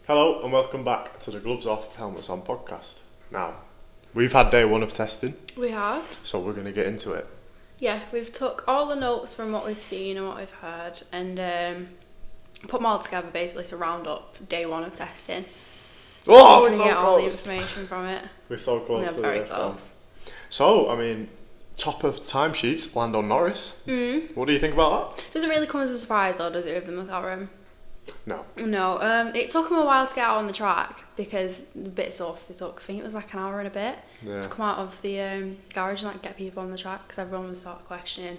Hello and welcome back to the Gloves Off, Helmets On podcast. Now, we've had day one of testing, We have. so we're going to get into it. Yeah, we've took all the notes from what we've seen and what we've heard and put them all together basically to round up day one of testing. Oh, We're we're going to so get all the close. information from it. We're so We close are to very the close. So, I mean, top of timesheets, Lando Norris. What do you think about Doesn't really come as a surprise though, does it, with the McLaren? that? No. No, it took him a while to get out on the track because the bit of sauce they took, I think it was like an hour and a bit Yeah. to come out of the garage and like get people on the track because everyone was sort of questioning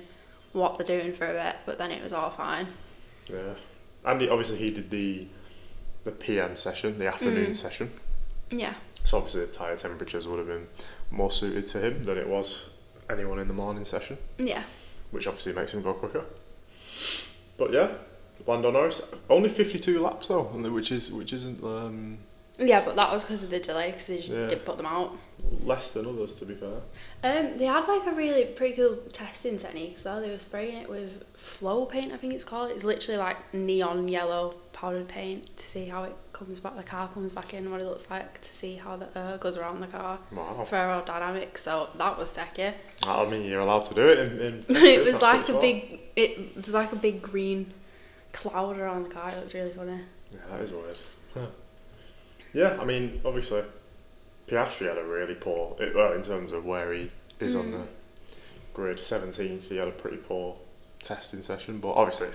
what they're doing for a bit, but then it was all fine. Yeah. And he did the PM session, the afternoon session. Yeah. So obviously the tyre temperatures would have been more suited to him than it was anyone in the morning session, Yeah. which obviously makes him go quicker. But yeah, Lando Norris only 52 laps though, which isn't Yeah, but that was because of the delay, because they just Yeah. didn't put them out. less than others, to be fair. They had like a really pretty cool testing technique as well. They were spraying it with flow paint, I think it's called. It's literally like neon yellow powdered paint to see how it comes back. The car comes back in, what it looks like, to see how the air goes around the car Wow. for aerodynamics. So that was techie. I mean, you're allowed to do it in It was that's like what a it's big. It was like a big green cloud around the car. It looked really funny. for. Yeah, that is weird. Huh. Yeah, I mean, obviously, Piastri had a really poor, in terms of where he is on the grid, 17th, he had a pretty poor testing session, but obviously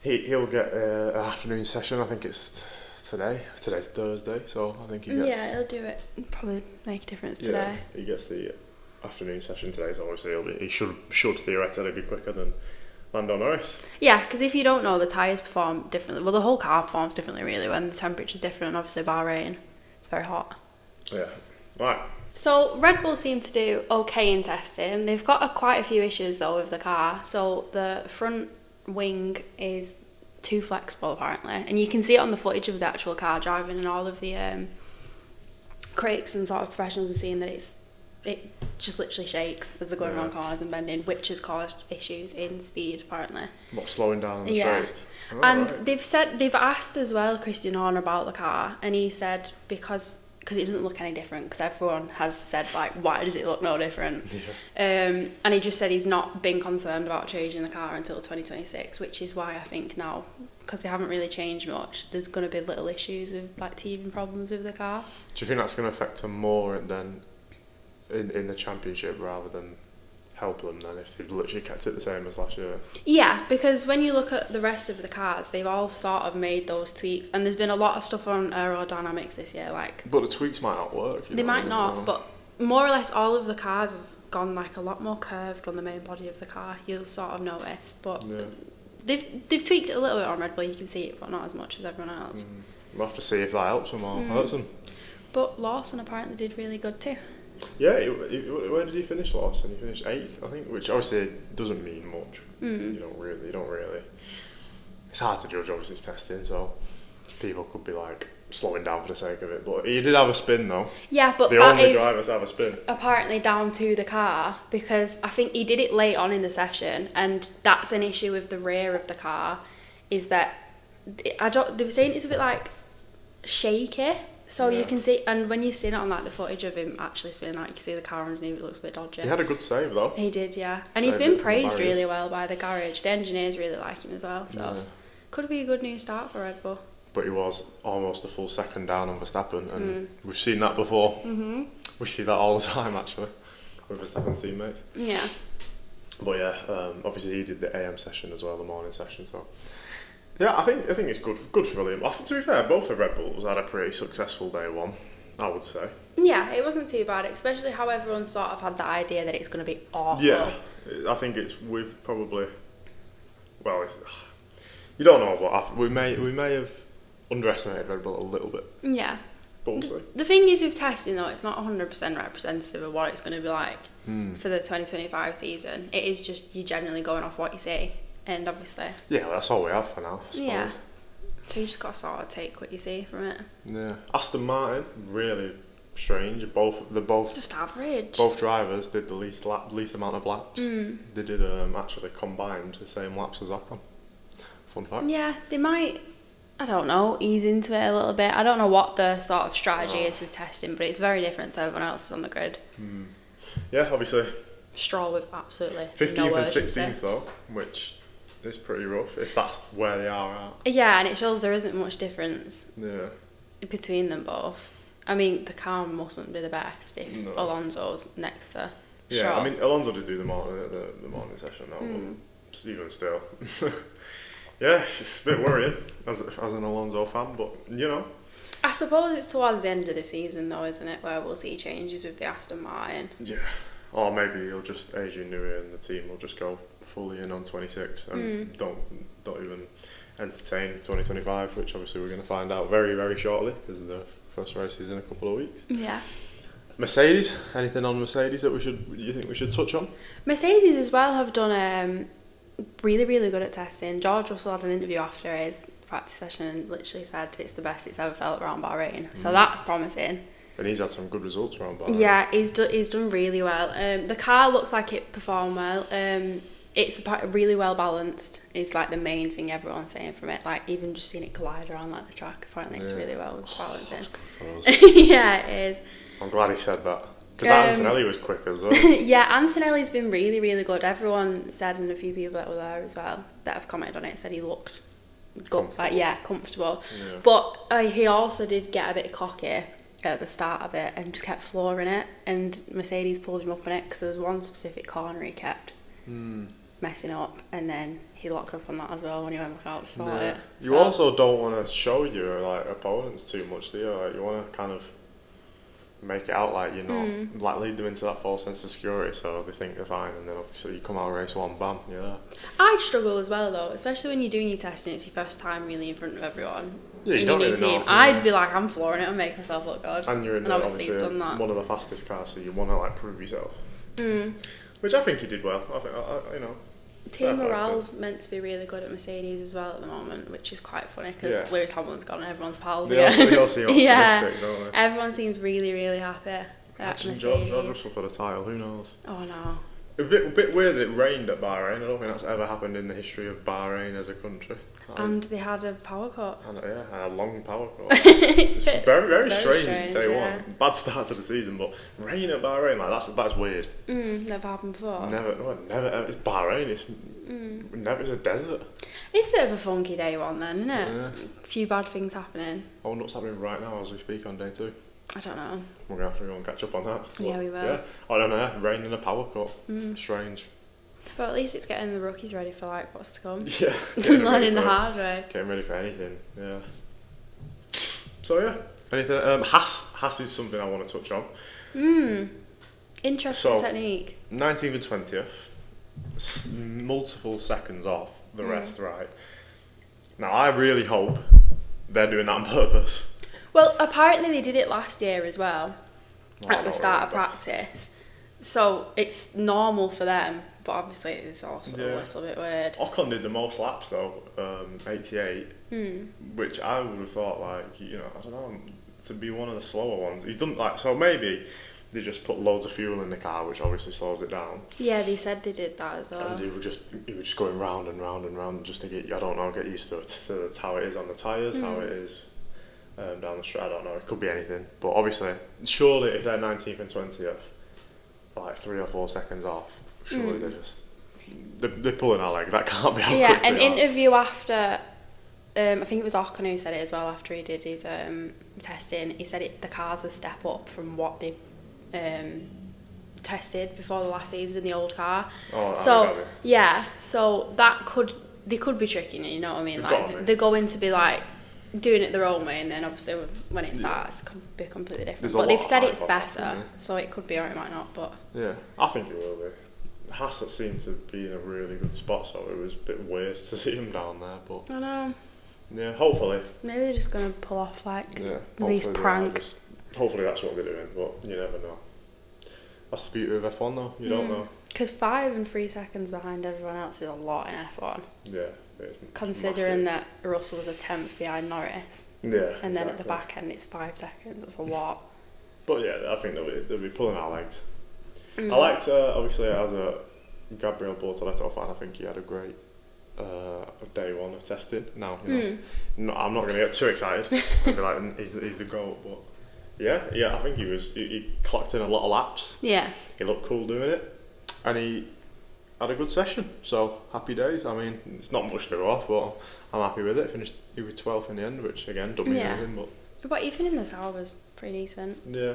he'll get an afternoon session. I think it's today. Today's Thursday, so I think he gets... Yeah, he'll do it. Probably make a difference today. Yeah, he gets the afternoon session today, so obviously he should theoretically be quicker than Lando Norris. Yeah, because if you don't know, the tyres perform differently. Well, the whole car performs differently, really, when the temperature's different. And obviously, Bahrain, it's very hot. Yeah. Right. So, Red Bull seem to do okay in testing. They've got quite a few issues, though, with the car. So, the front wing is too flexible, apparently. And you can see it on the footage of the actual car driving, and all of the critics and sort of professionals are seeing that it just literally shakes as they're going around corners and bending, which has caused issues in speed, apparently. What, slowing down on the Yeah. straight? Oh, And right. they've asked as well Christian Horner about the car, and he said because it doesn't look any different, because everyone has said like, why does it look no different? Yeah. And he just said he's not been concerned about changing the car until 2026, which is why I think now, because they haven't really changed much, there's going to be little issues with like teething problems with the car. Do you think that's going to affect them more than in the championship rather than help them then if they've literally kept it the same as last year? Yeah, because when you look at the rest of the cars, they've all sort of made those tweaks, and there's been a lot of stuff on aerodynamics this year, like But the tweaks might not work. they might not, but more or less all of the cars have gone like a lot more curved on the main body of the car. You'll sort of notice, but Yeah. they've tweaked it a little bit on Red Bull. You can see it, but not as much as everyone else. We'll have to see if that helps them or hurts them. But Lawson apparently did really good too. Yeah, where did he finish last? And he finished 8th, I think, which obviously doesn't mean much. You don't really. It's hard to judge, obviously, it's testing, so people could be like slowing down for the sake of it. But he did have a spin though. Yeah, but The that only is driver to have a spin. apparently down to the car, because I think he did it late on in the session, and that's an issue with the rear of the car, is that they were saying it's a bit like shaky. So Yeah. you can see, and when you see it on like the footage of him actually spinning out, you can see the car underneath, it looks a bit dodgy. He had a good save though. He did, yeah. And he's Saved been it from the praised barriers. really well by the garage. The engineers really like him as well, so Yeah. could be a good new start for Red Bull. But he was almost a full second down on Verstappen, and we've seen that before. We see that all the time actually with Verstappen's teammates. Yeah. But yeah, obviously he did the AM session as well, the morning session. So yeah, I think it's good for William. To be fair, both the Red Bulls had a pretty successful day one, I would say. Yeah, it wasn't too bad, especially how everyone sort of had the idea that it's going to be awful. Yeah, I think we've probably you don't know, but we may have underestimated Red Bull a little bit. Yeah. But we'll see. The thing is with testing though, it's not 100% representative of what it's going to be like for the 2025 season. It is just you generally going off what you see, and obviously. Yeah, that's all we have for now, I suppose. Yeah. So you just got to sort of take what you see from it. Yeah. Aston Martin, really strange. They're both Just average. both drivers did the least amount of laps. They did actually combined the same laps as Ocon. Fun fact. Yeah, they might I don't know, ease into it a little bit. I don't know what the sort of strategy is with testing, but it's very different to everyone else on the grid. Yeah, obviously Stroll with absolutely 15th no and urgency. 16th though, which is pretty rough if that's where they are at. Yeah, and it shows there isn't much difference Yeah. between them both. I mean, the car mustn't be the best if No. Alonso's next to Yeah, Stroll. I mean Alonso did do the morning session now, but even still. Yeah, it's just a bit worrying as an Alonso fan, but you know. I suppose it's towards the end of the season though, isn't it, where we'll see changes with the Aston Martin. Yeah. Or maybe he'll just Adrian Newey and the team will just go fully in on 26 and don't even entertain 2025, which obviously we're going to find out very, very shortly because the first race is in a couple of weeks. Yeah. Mercedes, anything on Mercedes that you think we should touch on? Mercedes as well have done really, really good at testing. George Russell had an interview after his practice session and literally said it's the best it's ever felt around Bahrain. So that's promising. And he's had some good results around Bahrain. Yeah, he's done really well. The car looks like it performed well. It's really well balanced is like the main thing everyone's saying from it. Like even just seeing it collide around like the track, apparently it's really well balancing. That's good for us. Yeah, it is. I'm glad he said that. Because Antonelli was quick as well. Yeah, Antonelli's been really, really good. Everyone said, and a few people that were there as well that have commented on it, said he looked good, comfortable. Yeah. But he also did get a bit cocky at the start of it and just kept flooring it. And Mercedes pulled him up on it because there was one specific corner he kept messing up, and then he locked up on that as well when he went back out to sort it. You also don't want to show your opponents too much, do you? Like, you want to kind of make it out like you're not, like lead them into that false sense of security so they think they're fine, and then obviously you come out of race one, bam, you're there. I'd struggle as well though, especially when you're doing your testing, it's your first time really in front of everyone. Yeah, you in don't your new really know. team. I'd be like, I'm flooring it and making myself look good. And you're in obviously he's done that. one of the fastest cars, so you want to like prove yourself. Which I think he did well. I think you know. Team morale's meant to be really good at Mercedes as well at the moment, which is quite funny because Lewis Hamilton's gone and everyone's pals again. They all seem optimistic, don't they? Everyone seems really, really happy at Mercedes. George Russell for the title, who knows? Oh no. A bit weird that it rained at Bahrain. I don't think that's ever happened in the history of Bahrain as a country. And they had a power cut. And a long power cut. It's very, very strange day one. Bad start to the season, but rain at Bahrain, like that's weird. Never happened before. Never. It's Bahrain. It's a desert. It's a bit of a funky day one then, isn't it? Yeah. A few bad things happening. I wonder what's happening right now as we speak on day 2. I don't know. We're going to have to go and catch up on that. Yeah, we will. Yeah. I don't know, rain and a power cut. Strange. But at least it's getting the rookies ready for like what's to come. Yeah. Learning the hard way. Getting ready for anything, yeah. So yeah, anything. Haas is something I want to touch on. Interesting technique. 19th and 20th, multiple seconds off the rest, right? Now I really hope they're doing that on purpose. Well, apparently they did it last year as well, at the start of practice. So it's normal for them, but obviously it's also a little bit weird. Ocon did the most laps though, 88, which I would have thought I don't know, to be one of the slower ones. He's done so maybe they just put loads of fuel in the car, which obviously slows it down. Yeah, they said they did that as well. And he was just going round and round and round just to get used to how it is on the tyres, how it is down the straight. I don't know, it could be anything, but obviously surely if they're 19th and 20th, like 3 or 4 seconds off, surely they're pulling our leg. That can't be how quick an they are. interview after I think it was Ocon who said it as well after he did his testing. He said the car's a step up from what they tested before the last season in the old car. So they could be tricking it, you know what I mean? Like they're going to be like doing it their own way, and then obviously when it starts, it could be completely different. But they've said it's better, so it could be or it might not. But yeah, I think it will be. Haas seemed to be in a really good spot, so it was a bit weird to see him down there. But I know. Yeah, hopefully. Maybe they're just gonna pull off like these prank. Hopefully that's what they're doing, but you never know. That's the beauty of F1 though, you don't know. Because 5 and 3 seconds behind everyone else is a lot in F1. Yeah. Considering that Russell was a 10th behind Norris. Yeah. And then at the back end it's 5 seconds, that's a lot. But yeah, I think they'll be pulling our legs. I liked, obviously, as a Gabriel Bortoletto fan, I think he had a great day one of testing. Now, I'm not going to get too excited. I'll be like, he's the GOAT, but yeah, I think he clocked in a lot of laps. Yeah. He looked cool doing it, and he had a good session. So happy days. I mean, it's not much to go off, but I'm happy with it. He was 12th in the end, which again don't mean anything, but even in the Sauber was pretty decent. Yeah,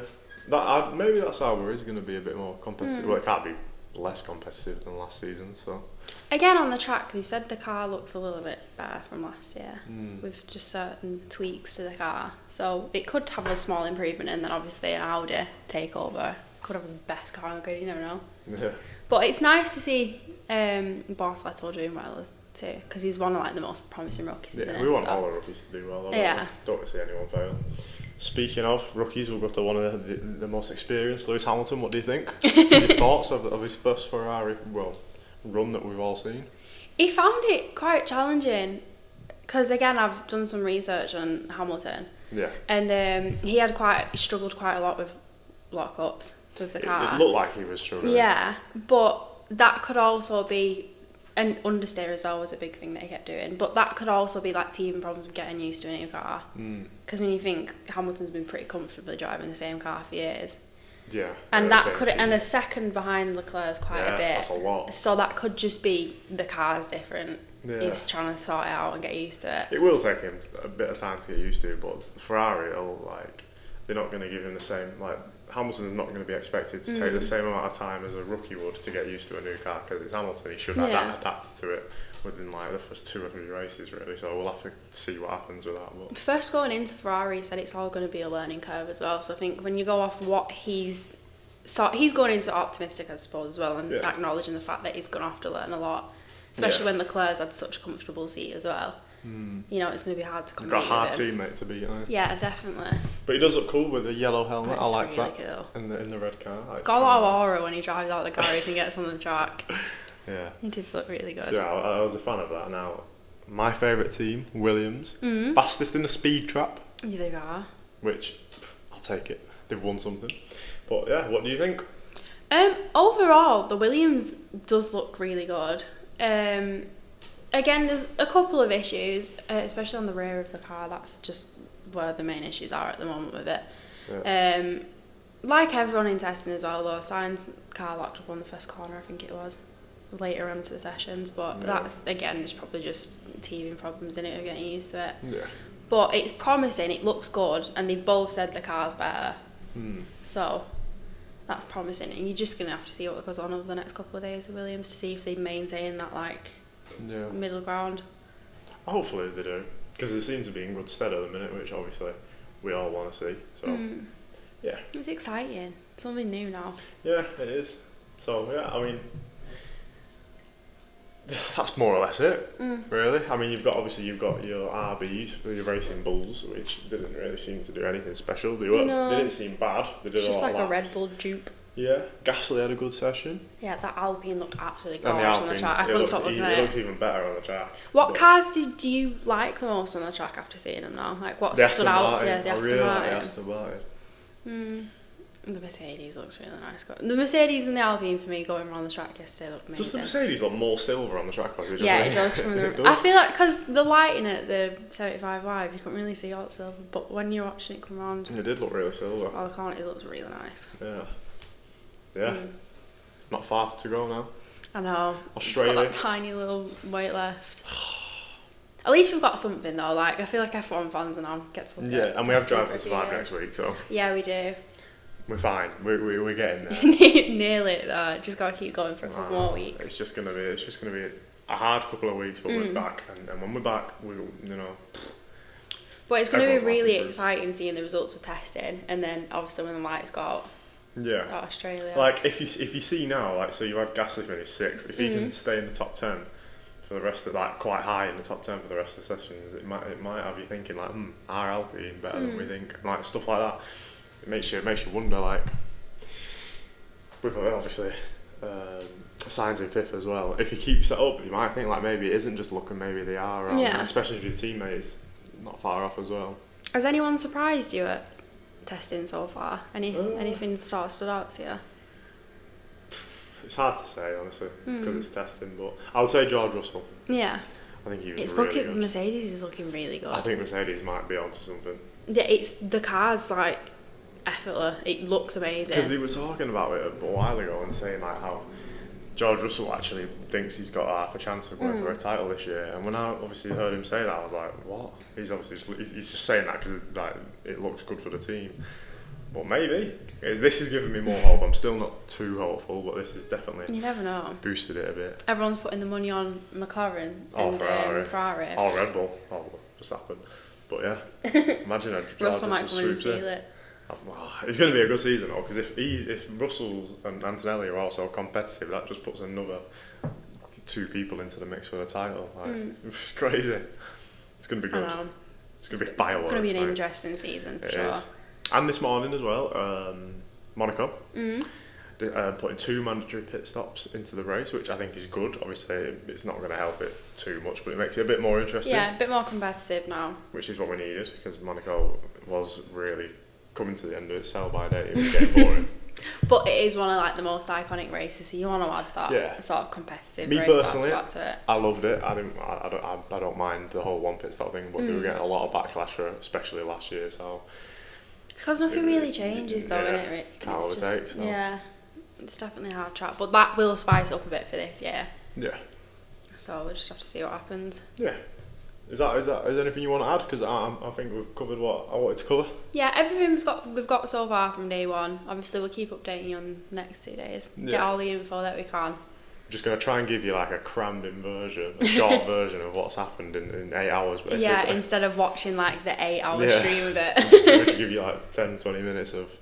maybe that Sauber is going to be a bit more competitive. Well, it can't be less competitive than last season. So again, on the track, they said the car looks a little bit better from last year with just certain tweaks to the car. So it could have a small improvement, and then obviously an Audi takeover could have the best car on the grid. You never know. Yeah. But it's nice to see Bortoleto doing well too, because he's one of like the most promising rookies. Yeah, isn't we it? want all our rookies to do well. Yeah. Don't want to see anyone fail. Speaking of rookies, we'll go to one of the most experienced, Lewis Hamilton. What do you think? Your thoughts of his first Ferrari run that we've all seen? He found it quite challenging because again, I've done some research on Hamilton. Yeah. And he struggled quite a lot with lockups with the car. It looked like he was struggling. Yeah, but that could also be, and understeer as well was a big thing that he kept doing, but that could also be like teething problems with getting used to a new car. Because when you think Hamilton's been pretty comfortably driving the same car for years. Yeah. And that could, and a second behind Leclerc is quite a bit. That's a lot. So that could just be the car's different. Yeah. He's trying to sort it out and get used to it. It will take him a bit of time to get used to, but Ferrari they're not going to give him the same, Hamilton's not going to be expected to take the same amount of time as a rookie would to get used to a new car, because it's Hamilton. He should adapt to it within the first 2 or 3 races, really. So we'll have to see what happens with that. But first going into Ferrari, he said it's all going to be a learning curve as well. So I think when you go off what he's going into optimistic, I suppose, as well, and acknowledging the fact that he's going to have to learn a lot, especially when Leclerc's had such a comfortable seat as well. It's going to be hard to compete. Got a hard teammate to beat, Yeah, definitely. But he does look cool with a yellow helmet. I like really that. Cool. In the red car. Got a lot of aura when he drives out the garage and gets on the track. Yeah. He did look really good. So, yeah, I was a fan of that. Now, my favourite team, Williams, fastest in the speed trap. Yeah, they are. Which, I'll take it. They've won something. But yeah, what do you think? Overall, the Williams does look really good. Again, there's a couple of issues, especially on the rear of the car. That's just where the main issues are at the moment with it. Yeah. Like everyone in testing as well, though, Sainz car locked up on the first corner, I think it was, later on into the sessions. But that's, again, it's probably just teething problems in it of getting used to it. Yeah. But it's promising, it looks good, and they've both said the car's better. So that's promising, and you're just going to have to see what goes on over the next couple of days with Williams to see if they maintain that middle ground. Hopefully they do, because they seem to be in good stead at the minute, which obviously we all want to see. So yeah, it's exciting. It's something new now. Yeah, it is. So yeah, I mean, that's more or less it, really. I mean, you've got your RBs, your Racing Bulls, which didn't really seem to do anything special. They didn't seem bad. They did just a lot like of a Red Bull dupe. Yeah, Gasly had a good session. Yeah, that Alpine looked absolutely gorgeous on the track. I couldn't stop looking at it. It looks even better on the track. What cars do you like the most on the track after seeing them now? Like, what stood out to you? The Aston Martin. Like the Aston Martin. The Mercedes looks really nice. The Mercedes and the Alpine for me going around the track yesterday looked amazing. Does the Mercedes look more silver on the track? Yeah, it does. I feel like because the lighting at the 75 Live, you couldn't really see all the silver, but when you're watching it come around, it did look really silver. Oh, I can't. It looks really nice. Yeah. Yeah. Not far to go now. I know. Australia. Got that tiny little weight left. At least we've got something though. Like, I feel like F1 fans and I get something. Yeah, and we have Drive to Survive next week, so. Yeah, we do. We're fine. We're getting there. Nearly. Just gotta keep going for a couple more weeks. It's just gonna be a hard couple of weeks, but we're back, and when we're back, But it's gonna be really exciting seeing the results of testing, and then obviously when the lights go out. Yeah. At Australia. Like if you see now, so you had Gasly finish 6th. If he can stay in the top 10 for the rest of quite high in the top 10 for the rest of the sessions, it might have you thinking are Alpine better than we think, and stuff like that. It makes you wonder, with obviously Sainz in 5th as well. If he keeps that up, you might think maybe it isn't just luck, and maybe they are. Especially if your teammate is not far off as well. Has anyone surprised you at testing so far? Anything sort of stood out to you? It's hard to say, honestly, because it's testing, but I would say George Russell. Yeah. I think he was It's really looking, good. Mercedes is looking really good. I think Mercedes might be onto something. Yeah, it's the car's like effortless. It looks amazing. Because they were talking about it a while ago and saying like how George Russell actually thinks he's got half a chance of going for a title this year. And when I obviously heard him say that, I was like, what? He's obviously he's just saying that because like, it looks good for the team. But maybe. This has given me more hope. I'm still not too hopeful, but this has definitely You never know. boosted it a bit. Everyone's putting the money on McLaren and Ferrari. Or Red Bull. Or Verstappen. But yeah, imagine a George Russell might Russell come and swoops in. steal it. It's going to be a good season though, because if Russell and Antonelli are also competitive, that just puts another 2 people into the mix for the title. Like, it's crazy. It's going to be good. I know. It's going to be fireworks. It's going to be an right? interesting season for It sure. is. And this morning as well, Monaco putting 2 mandatory pit stops into the race, which I think is good. Obviously, it's not going to help it too much, but it makes it a bit more interesting. Yeah, a bit more competitive now. Which is what we needed, because Monaco was really coming to the end of its sell-by date. It was getting boring. But it is one of like the most iconic races, so you want to add that sort of competitive Me race personally, to it. I loved it. I don't mind the whole 1 pit stop thing, but they were getting a lot of backlash for it, especially last year. So It's because nothing really changes though, yeah, innit, Rick? can't It's overtake, just- so. Yeah, it's definitely a hard track, but that will spice up a bit for this year. yeah, So we'll just have to see what happens. yeah. Is there anything you want to add? Because I think we've covered what I wanted to cover. Yeah, everything we've got so far from day one. Obviously, we'll keep updating you on the next 2 days. Get Yeah. all the info that we can. Just going to try and give you like a crammed-in version, a short version of what's happened in 8 hours, basically. Yeah, instead of watching like the 8-hour Yeah. stream of I'm it. going to give you like 10-20 minutes of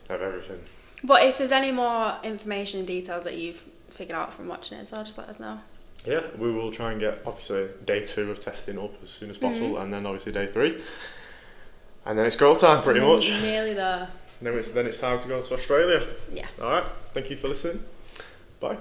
everything. But if there's any more information and details that you've figured out from watching it, so just let us know. Yeah, we will try and get obviously day 2 of testing up as soon as possible, and then obviously day 3, and then it's go time pretty much. Nearly there. Then it's time to go to Australia. Yeah. All right. Thank you for listening. Bye.